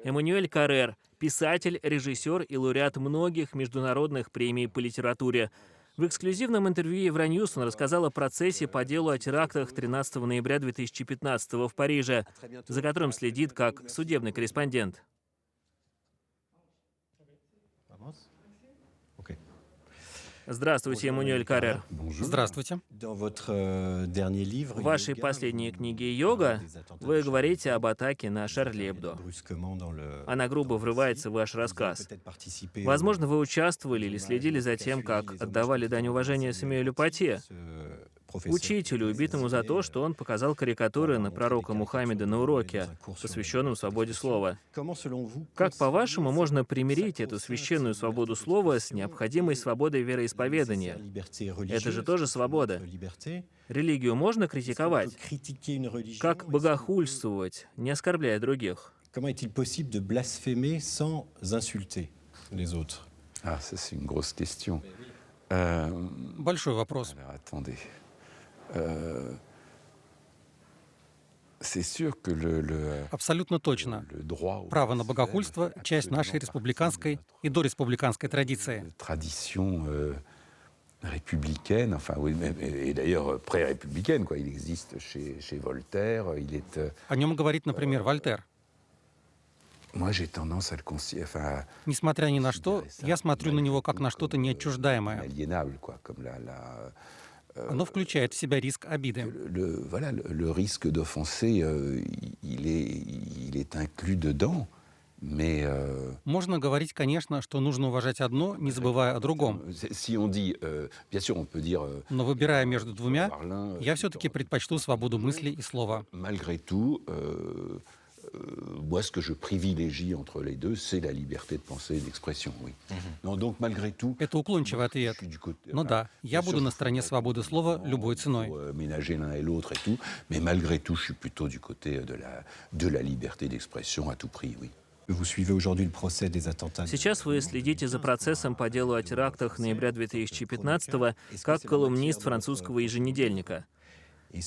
Эммануэль Каррер — писатель, режиссер и лауреат многих международных премий по литературе. В эксклюзивном интервью Евроньюз он рассказал о процессе по делу о терактах 13 ноября 2015 в Париже, за которым следит как судебный корреспондент. Здравствуйте, Эммануэль Каррер. Здравствуйте. В вашей последней книге «Йога» вы говорите об атаке на Шарли Эбдо. Она грубо врывается в ваш рассказ. Возможно, вы участвовали или следили за тем, как отдавали дань уважения Самюэлю Патье, учителю, убитому за то, что он показал карикатуры на пророка Мухаммеда на уроке, посвященном свободе слова. Как, по-вашему, можно примирить эту священную свободу слова с необходимой свободой вероисповедания? Это же тоже свобода. Религию можно критиковать? Как богохульствовать, не оскорбляя других? Comment est-il possible de blasphémer sans insulter les autres? Ah, ça c'est une grosse question. Большой вопрос. Alors attendez. C'est sûr que Абсолютно точно. le droit au Право на blasphème богохульство fait — часть нашей absolument республиканской partie и дореспубликанской de традиции. notre tradition républicaine, enfin oui, et d'ailleurs pré-républicaine, quoi. Il existe chez Voltaire, il est... О нем говорит, например, Вольтер. Moi, j'ai tendance à le considérer, enfin, Несмотря ни на что, я смотрю на него как на что-то неотчуждаемое. aliénable, quoi, comme Оно включает в себя риск обиды. voilà, le risque d'offenser, il est inclus dedans, mais Можно говорить, конечно, что нужно уважать одно, не забывая о другом. si on dit, bien sûr, on peut dire, Но выбирая между двумя, par l'un, я все-таки предпочту свободу мысли и слова. malgré tout, moi, ce que je privilégie entre les deux, c'est la liberté de pensée et d'expression, oui. Non, donc, malgré tout, Это уклончивый ответ. je suis du côté... Но да, я буду на стороне свободы слова любой ценой. Pour ménager l'un et l'autre et tout, mais malgré tout, je suis plutôt du côté de la liberté d'expression à tout prix, oui. Vous suivez aujourd'hui le procès des attentats. Сейчас вы следите за процессом по делу о терактах ноября 2015 как колумнист французского еженедельника.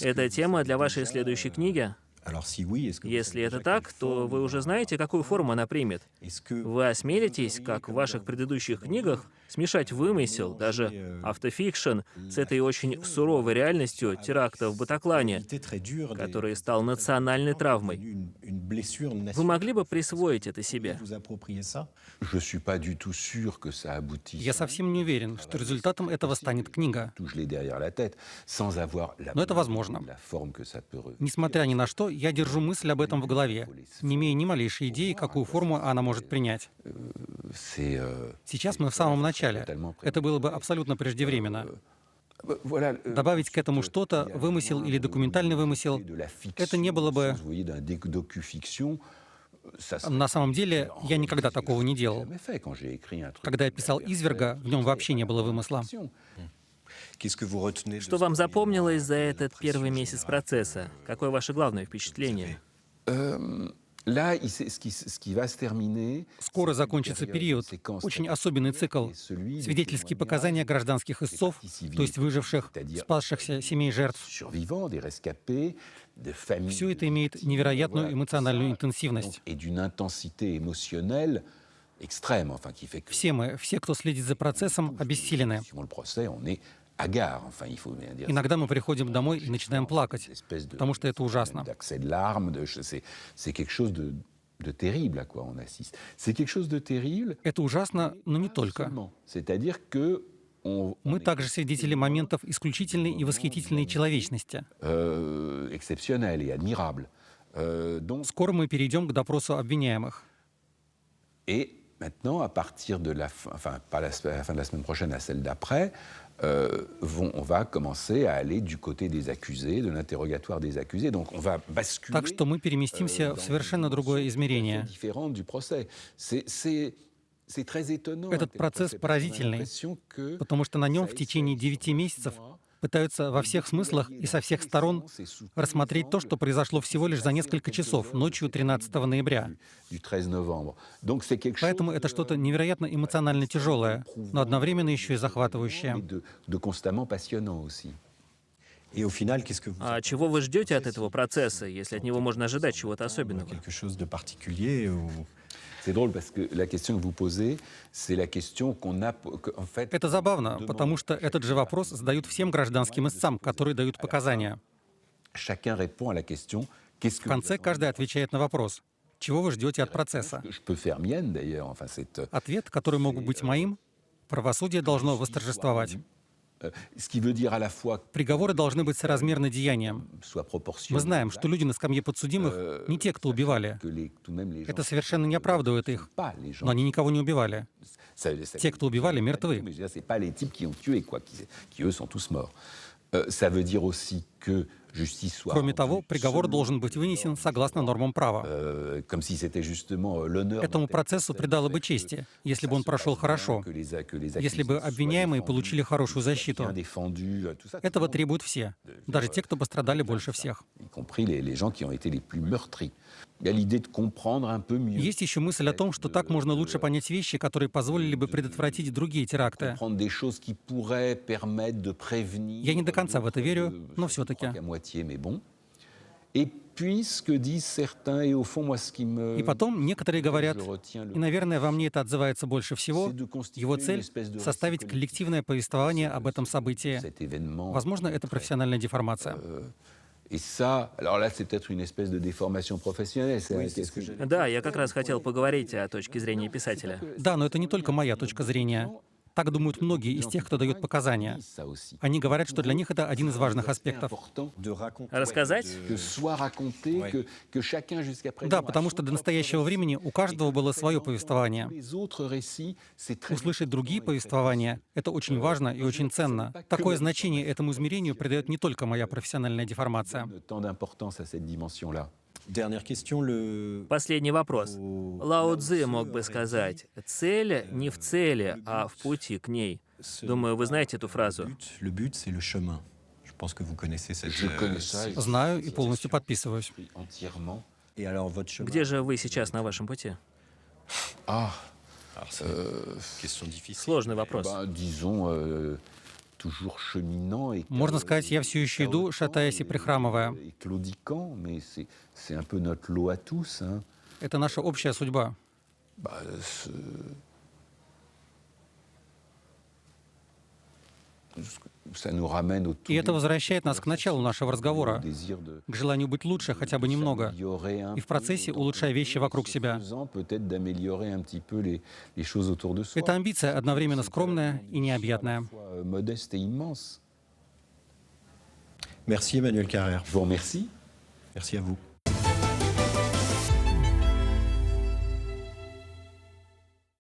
Это тема для вашей следующей книги? Alors si oui, est-ce que vous Если savez это déjà так, quelle то forme вы уже знаете, какую форму она примет. Est-ce que Вы осмелитесь, как в ваших предыдущих книгах, смешать вымысел, даже автофикшн, с этой очень суровой реальностью теракта в Батаклане, était très dur, который стал национальной травмой? une blessure Вы nationale, могли бы присвоить это себе? vous approprier ça? Je suis pas du tout sûr que ça aboutisse. Я совсем не уверен, что результатом этого станет книга. Tout gelé derrière la tête, sans avoir la, Но это возможно. la forme que ça peut revêtir. Несмотря ни на что, я держу мысль об этом в голове, не имея ни малейшей идеи, какую форму она может принять. C'est, Сейчас мы в самом начале. Это было бы абсолютно преждевременно. voilà, Добавить к этому что-то, вымысел или документальный вымысел, de la fiction, это не было бы... vous voyez, d'un docu-fiction, ça serait На самом деле, я никогда такого не делал. jamais fait quand j'ai écrit un truc. Когда я писал «Изверга», в нем вообще не было вымысла. Qu'est-ce que vous retenez de Что ce вам premier запомнилось mois за de этот pression первый месяц générale? процесса? Какое ваше главное впечатление? Là, ce qui va se terminer, Скоро закончится период, очень особенный цикл, свидетельские показания гражданских истцов, то есть выживших, спасшихся семей жертв. survivants, des rescapés, des familles, Все это имеет невероятную эмоциональную интенсивность. et d'une intensité émotionnelle extrême, enfin, qui fait que Все мы, все, кто следит за процессом, обессилены. suivant le procès, on est hagard, enfin, il faut bien dire. Иногда мы приходим домой и начинаем плакать, Espèce de- потому что это ужасно. d'accès de larmes, c'est quelque chose de terrible à quoi on assiste. C'est quelque chose de terrible, Это ужасно, но не только. seulement. C'est-à-dire que Мы также свидетели моментов исключительной и восхитительной человечности. exceptionnel et admirable. Donc, Скоро мы перейдем к допросу обвиняемых. et maintenant, à partir de la fin, enfin, pas la fin de la semaine prochaine, à celle d'après, on va commencer à aller du côté des accusés, de l'interrogatoire des accusés. Donc, on va basculer Так что мы переместимся в совершенно другое измерение. différente du procès. C'est très étonnant. Этот un tel процесс procès, parce qu'on a поразительный, l'impression que потому что на нем ça в течение essaie 9 месяцев mois пытаются во всех смыслах и со всех сторон рассмотреть то, что произошло всего лишь за несколько часов, ночью 13 ноября. Поэтому это что-то невероятно эмоционально тяжелое, но одновременно еще и захватывающее. Et au final, qu'est-ce que vous А чего вы ждете от этого процесса, если от него можно ожидать чего-то особенного? quelque chose de particulier ou... C'est drôle parce que la question que vous posez, c'est la question qu'on a, en fait. Это забавно, потому что этот же вопрос задают всем гражданским истцам, которые дают показания. Chacun répond à la question. Qu'est-ce В que конце каждый отвечает на вопрос: чего вы ждете от процесса? je peux faire mienne d'ailleurs. Enfin, c'est Ответ, который мог бы быть моим: правосудие должно восторжествовать. ce qui veut dire à la fois Приговоры должны быть соразмерны деяниям. soit proportionnel. Мы знаем, что люди на скамье подсудимых не те, кто убивали. Que tout de même les gens. Это совершенно не оправдывает их. Pas les gens. Но они никого не убивали. Ça- Те, кто убивали, мертвы. Mais je veux dire, c'est pas les types qui ont tué quoi, qui eux sont tous morts. Ça veut dire aussi que justice soit. Кроме того, rendue приговор selon, должен быть вынесен согласно нормам права. comme si c'était justement l'honneur. Этому d'un tel процессу procès придало de бы faire чести, que если ça бы он se прошел passe bien, хорошо, que les если бы accusés soient обвиняемые défendus, получили хорошую защиту. bien défendus, tout ça, Этого tout le monde, требуют все, даже те, кто пострадали больше всех. y compris les gens qui ont été les plus meurtris. Il y a l'idée de comprendre un peu mieux. Есть еще мысль о том, что так можно лучше понять вещи, которые позволили бы предотвратить другие теракты. Comprendre des choses qui pourraient permettre de prévenir. Я не до конца в это верю, но все-таки. À moitié, mais bon. Et puis, ce que disent certains, et au fond, moi, ce qui me. И потом некоторые говорят, je retiens le и, наверное, во мне это отзывается больше всего, c'est de constituer его une цель espèce de — составить récit коллективное повествование об этом событии. cet événement. Возможно, это профессиональная деформация. Et ça, alors là, c'est peut-être une espèce de déformation professionnelle. Да, я как раз хотел поговорить о точке зрения писателя. Да, но это не только моя точка зрения. Так думают многие из тех, кто дает показания. Они говорят, что для них это один из важных аспектов. de raconter... Рассказать? Que soit raconté, que chacun jusqu'à présent. Да, потому что до настоящего времени у каждого было свое повествование. Les autres récits, c'est très Услышать другие повествования — это очень важно и очень ценно. Такое значение этому измерению придает не только моя профессиональная деформация. tant d'importance à cette dimension-là. Dernière question, le... Последний вопрос. Лао Цзы мог бы сказать: цель не в цели, а в пути к ней. Думаю, вы знаете эту фразу. Le but, c'est le chemin. Je pense que vous connaissez cette... Je connais ça. et Знаю и полностью подписываюсь. entièrement. Et alors, votre chemin... Где же вы сейчас на вашем пути? Ah, Alors, c'est une question difficile. Сложный вопрос. disons, toujours cheminant et Можно сказать, я все еще иду, шатаясь и прихрамывая. et claudiquant, mais c'est un peu notre lot à tous. Hein. Это наша общая судьба. Bah, ça nous ramène au tout И это début, возвращает нас к началу нашего au разговора, désir de к желанию быть лучше хотя бы немного, s'améliorer un и в peu, процессе улучшая вещи вокруг ce себя. faisant, peut-être d'améliorer un petit peu les choses autour de soi. Это амбиция одновременно скромная и необъятная. Modeste et immense. Merci Emmanuel Carrère. Je vous remercie. Merci à vous.